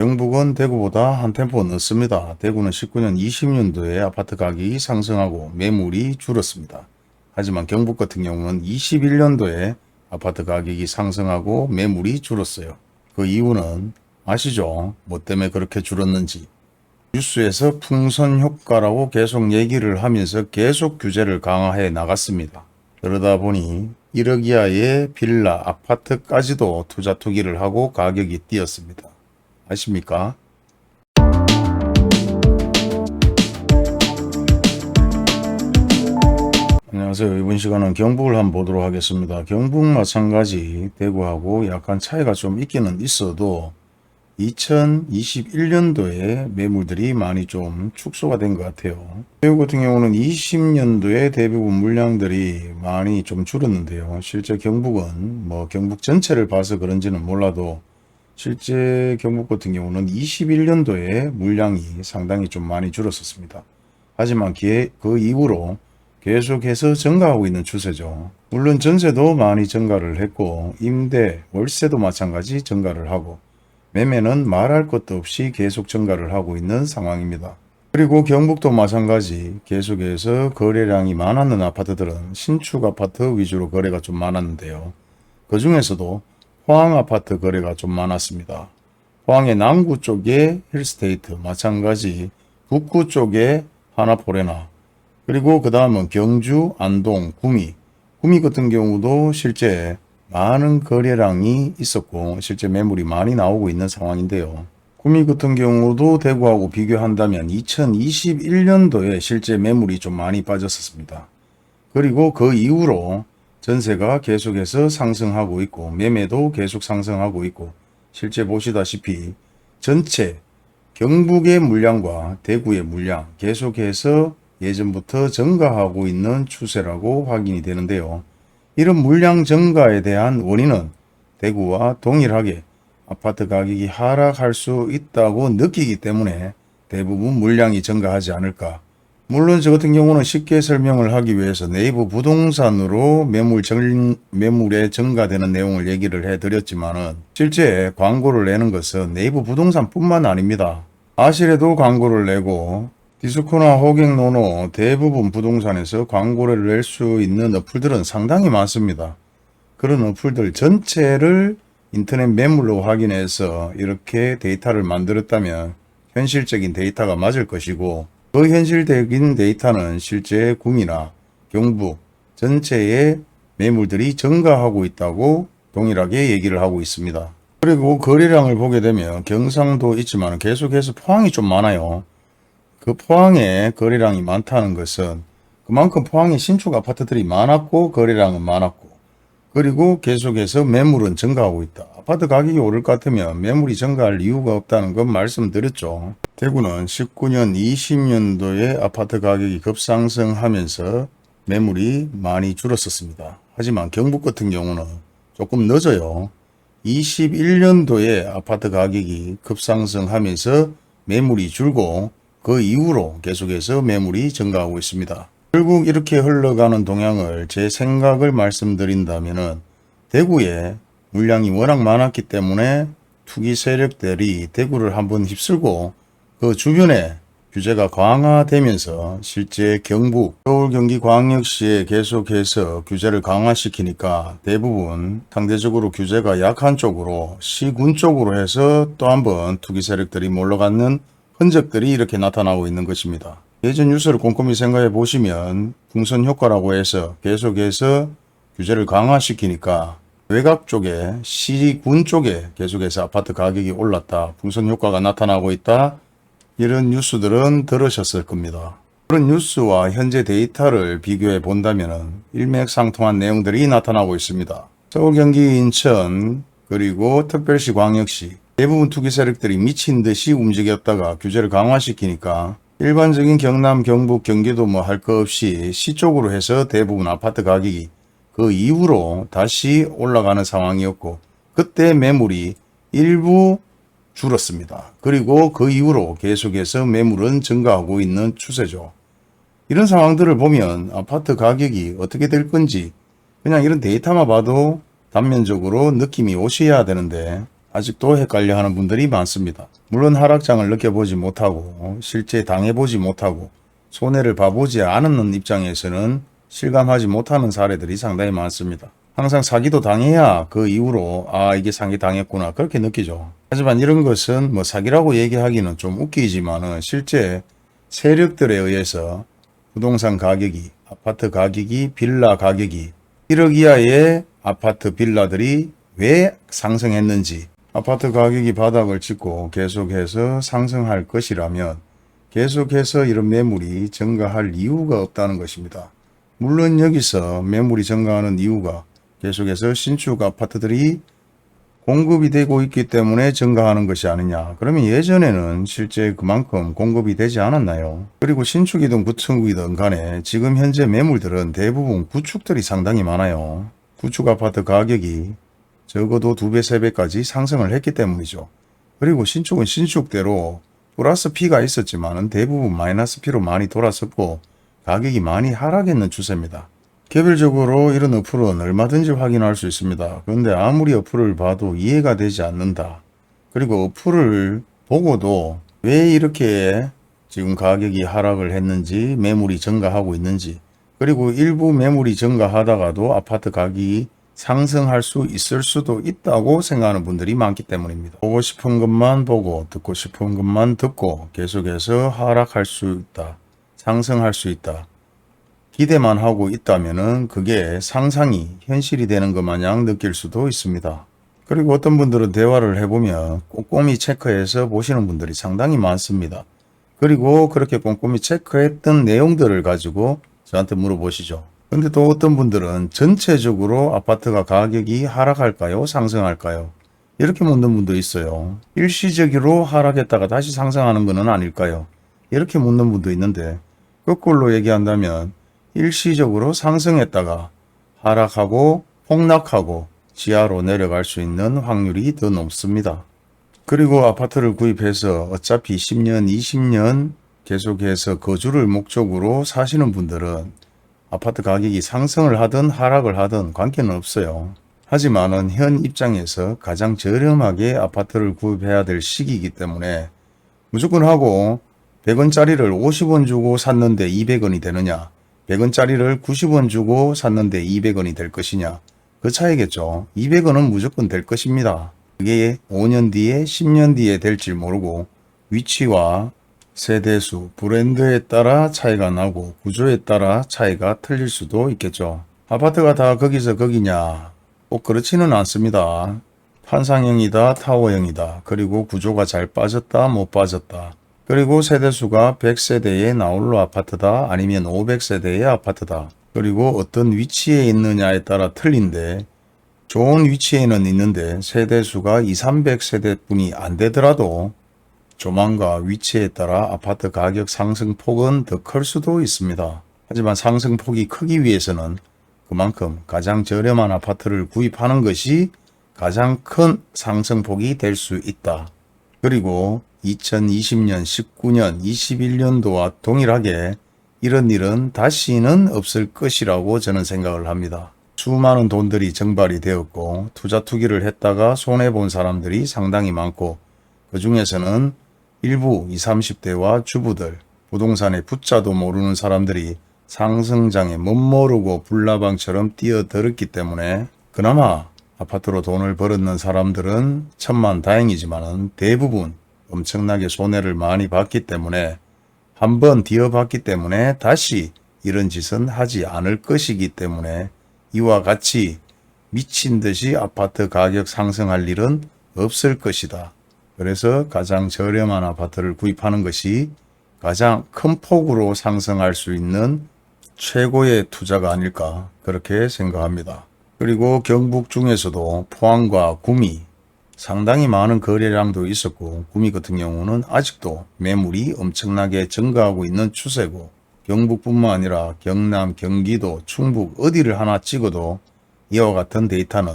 경북은 대구보다 한 템포 늦습니다. 대구는 19년 20년도에 아파트 가격이 상승하고 매물이 줄었습니다. 하지만 경북 같은 경우는 21년도에 아파트 가격이 상승하고 매물이 줄었어요. 그 이유는 아시죠? 뭐 때문에 그렇게 줄었는지. 뉴스에서 풍선 효과라고 계속 얘기를 하면서 계속 규제를 강화해 나갔습니다. 그러다 보니 1억 이하의 빌라, 아파트까지도 투자 투기를 하고 가격이 뛰었습니다. 아십니까? 안녕하세요. 이번 시간은 경북을 한번 보도록 하겠습니다. 경북 마찬가지 대구하고 약간 차이가 좀 있기는 있어도 2021년도에 매물들이 많이 좀 축소가 된 것 같아요. 대구 같은 경우는 20년도에 대부분 물량들이 많이 좀 줄었는데요. 실제 경북은 뭐 경북 전체를 봐서 그런지는 몰라도 실제 경북 같은 경우는 21년도에 물량이 상당히 좀 많이 줄었었습니다. 하지만 그 이후로 계속해서 증가하고 있는 추세죠. 물론 전세도 많이 증가를 했고 임대, 월세도 마찬가지 증가를 하고 매매는 말할 것도 없이 계속 증가를 하고 있는 상황입니다. 그리고 경북도 마찬가지 계속해서 거래량이 많았는 아파트들은 신축 아파트 위주로 거래가 좀 많았는데요. 그 중에서도 포항 아파트 거래가 좀 많았습니다. 포항의 남구 쪽에 힐스테이트, 마찬가지 북구 쪽에 하나포레나, 그리고 그 다음은 경주, 안동, 구미 같은 경우도 실제 많은 거래량이 있었고 실제 매물이 많이 나오고 있는 상황인데요. 구미 같은 경우도 대구하고 비교한다면 2021년도에 실제 매물이 좀 많이 빠졌었습니다. 그리고 그 이후로 전세가 계속해서 상승하고 있고 매매도 계속 상승하고 있고 실제 보시다시피 전체 경북의 물량과 대구의 물량 계속해서 예전부터 증가하고 있는 추세라고 확인이 되는데요. 이런 물량 증가에 대한 원인은 대구와 동일하게 아파트 가격이 하락할 수 있다고 느끼기 때문에 대부분 물량이 증가하지 않을까. 물론 저 같은 경우는 쉽게 설명을 하기 위해서 네이버 부동산으로 매물에 증가되는 내용을 얘기를 해드렸지만은 실제 광고를 내는 것은 네이버 부동산뿐만 아닙니다. 아실에도 광고를 내고 디스코나 호갱노노 대부분 부동산에서 광고를 낼 수 있는 어플들은 상당히 많습니다. 그런 어플들 전체를 인터넷 매물로 확인해서 이렇게 데이터를 만들었다면 현실적인 데이터가 맞을 것이고 그 현실적인 데이터는 실제 구미나 경북 전체의 매물들이 증가하고 있다고 동일하게 얘기를 하고 있습니다. 그리고 거래량을 보게 되면 경상도 있지만 계속해서 포항이 좀 많아요. 그 포항에 거래량이 많다는 것은 그만큼 포항에 신축 아파트들이 많았고 거래량은 많았고 그리고 계속해서 매물은 증가하고 있다. 아파트 가격이 오를 것 같으면 매물이 증가할 이유가 없다는 건 말씀드렸죠. 대구는 19년 20년도에 아파트 가격이 급상승하면서 매물이 많이 줄었었습니다. 하지만 경북 같은 경우는 조금 늦어요. 21년도에 아파트 가격이 급상승하면서 매물이 줄고 그 이후로 계속해서 매물이 증가하고 있습니다. 결국 이렇게 흘러가는 동향을 제 생각을 말씀드린다면은 대구에 물량이 워낙 많았기 때문에 투기 세력들이 대구를 한번 휩쓸고 그 주변에 규제가 강화되면서 실제 경북, 서울, 경기, 광역시에 계속해서 규제를 강화시키니까 대부분 상대적으로 규제가 약한 쪽으로 시군 쪽으로 해서 또 한번 투기 세력들이 몰려가는 흔적들이 이렇게 나타나고 있는 것입니다. 예전 뉴스를 꼼꼼히 생각해 보시면 풍선 효과라고 해서 계속해서 규제를 강화시키니까 외곽 쪽에 시군 쪽에 계속해서 아파트 가격이 올랐다. 풍선 효과가 나타나고 있다. 이런 뉴스들은 들으셨을 겁니다. 그런 뉴스와 현재 데이터를 비교해 본다면 일맥상통한 내용들이 나타나고 있습니다. 서울, 경기, 인천 그리고 특별시, 광역시 대부분 투기 세력들이 미친 듯이 움직였다가 규제를 강화시키니까 일반적인 경남, 경북, 경기도 뭐 할 거 없이 시 쪽으로 해서 대부분 아파트 가격이 그 이후로 다시 올라가는 상황이었고 그때 매물이 일부 줄었습니다. 그리고 그 이후로 계속해서 매물은 증가하고 있는 추세죠. 이런 상황들을 보면 아파트 가격이 어떻게 될 건지 그냥 이런 데이터만 봐도 단면적으로 느낌이 오셔야 되는데 아직도 헷갈려하는 분들이 많습니다. 물론 하락장을 느껴보지 못하고 실제 당해보지 못하고 손해를 봐보지 않은 입장에서는 실감하지 못하는 사례들이 상당히 많습니다. 항상 사기도 당해야 그 이후로 이게 사기 당했구나 그렇게 느끼죠. 하지만 이런 것은 뭐 사기라고 얘기하기는 좀 웃기지만은 실제 세력들에 의해서 부동산 가격이, 아파트 가격이, 빌라 가격이 1억 이하의 아파트 빌라들이 왜 상승했는지, 아파트 가격이 바닥을 찍고 계속해서 상승할 것이라면 계속해서 이런 매물이 증가할 이유가 없다는 것입니다. 물론 여기서 매물이 증가하는 이유가 계속해서 신축 아파트들이 공급이 되고 있기 때문에 증가하는 것이 아니냐. 그러면 예전에는 실제 그만큼 공급이 되지 않았나요? 그리고 신축이든 구축이든 간에 지금 현재 매물들은 대부분 구축들이 상당히 많아요. 구축 아파트 가격이 적어도 2배, 3배까지 상승을 했기 때문이죠. 그리고 신축은 신축대로 플러스 P가 있었지만 대부분 마이너스 P로 많이 돌았었고 가격이 많이 하락했는 추세입니다. 개별적으로 이런 어플은 얼마든지 확인할 수 있습니다. 그런데 아무리 어플을 봐도 이해가 되지 않는다. 그리고 어플을 보고도 왜 이렇게 지금 가격이 하락을 했는지, 매물이 증가하고 있는지, 그리고 일부 매물이 증가하다가도 아파트 가격이 상승할 수 있을 수도 있다고 생각하는 분들이 많기 때문입니다. 보고 싶은 것만 보고 듣고 싶은 것만 듣고 계속해서 하락할 수 있다. 상승할 수 있다. 기대만 하고 있다면은 그게 상상이 현실이 되는 것 마냥 느낄 수도 있습니다. 그리고 어떤 분들은 대화를 해보면 꼼꼼히 체크해서 보시는 분들이 상당히 많습니다. 그리고 그렇게 꼼꼼히 체크했던 내용들을 가지고 저한테 물어보시죠. 근데 또 어떤 분들은 전체적으로 아파트가 가격이 하락할까요? 상승할까요? 이렇게 묻는 분도 있어요. 일시적으로 하락했다가 다시 상승하는 것은 아닐까요? 이렇게 묻는 분도 있는데 거꾸로 얘기한다면 일시적으로 상승했다가 하락하고 폭락하고 지하로 내려갈 수 있는 확률이 더 높습니다. 그리고 아파트를 구입해서 어차피 10년, 20년 계속해서 거주를 목적으로 사시는 분들은 아파트 가격이 상승을 하든 하락을 하든 관계는 없어요. 하지만은 현 입장에서 가장 저렴하게 아파트를 구입해야 될 시기이기 때문에 무조건 하고 100원짜리를 50원 주고 샀는데 200원이 되느냐, 100원짜리를 90원 주고 샀는데 200원이 될 것이냐, 그 차이겠죠. 200원은 무조건 될 것입니다. 그게 5년 뒤에 10년 뒤에 될지 모르고 위치와 세대수, 브랜드에 따라 차이가 나고 구조에 따라 차이가 틀릴 수도 있겠죠. 아파트가 다 거기서 거기냐? 꼭 그렇지는 않습니다. 판상형이다, 타워형이다. 그리고 구조가 잘 빠졌다, 못 빠졌다. 그리고 세대수가 100세대의 나홀로 아파트다, 아니면 500세대의 아파트다. 그리고 어떤 위치에 있느냐에 따라 틀린데 좋은 위치에는 있는데 세대수가 200~300세대뿐이 안 되더라도 조망과 위치에 따라 아파트 가격 상승폭은 더 클 수도 있습니다. 하지만 상승폭이 크기 위해서는 그만큼 가장 저렴한 아파트를 구입하는 것이 가장 큰 상승폭이 될 수 있다. 그리고 2020년, 19년, 21년도와 동일하게 이런 일은 다시는 없을 것이라고 저는 생각을 합니다. 수많은 돈들이 증발이 되었고 투자 투기를 했다가 손해본 사람들이 상당히 많고 그 중에서는 일부 20, 30대와 주부들, 부동산의 부자도 모르는 사람들이 상승장에 멋모르고 불나방처럼 뛰어들었기 때문에 그나마 아파트로 돈을 벌었는 사람들은 천만다행이지만 대부분 엄청나게 손해를 많이 봤기 때문에 한번 뒤어봤기 때문에 다시 이런 짓은 하지 않을 것이기 때문에 이와 같이 미친 듯이 아파트 가격 상승할 일은 없을 것이다. 그래서 가장 저렴한 아파트를 구입하는 것이 가장 큰 폭으로 상승할 수 있는 최고의 투자가 아닐까 그렇게 생각합니다. 그리고 경북 중에서도 포항과 구미 상당히 많은 거래량도 있었고 구미 같은 경우는 아직도 매물이 엄청나게 증가하고 있는 추세고 경북뿐만 아니라 경남, 경기도, 충북 어디를 하나 찍어도 이와 같은 데이터는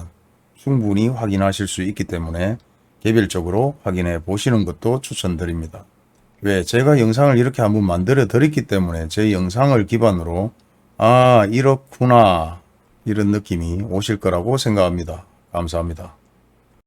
충분히 확인하실 수 있기 때문에 개별적으로 확인해 보시는 것도 추천드립니다. 왜? 제가 영상을 이렇게 한번 만들어 드렸기 때문에 제 영상을 기반으로 이렇구나 이런 느낌이 오실 거라고 생각합니다. 감사합니다.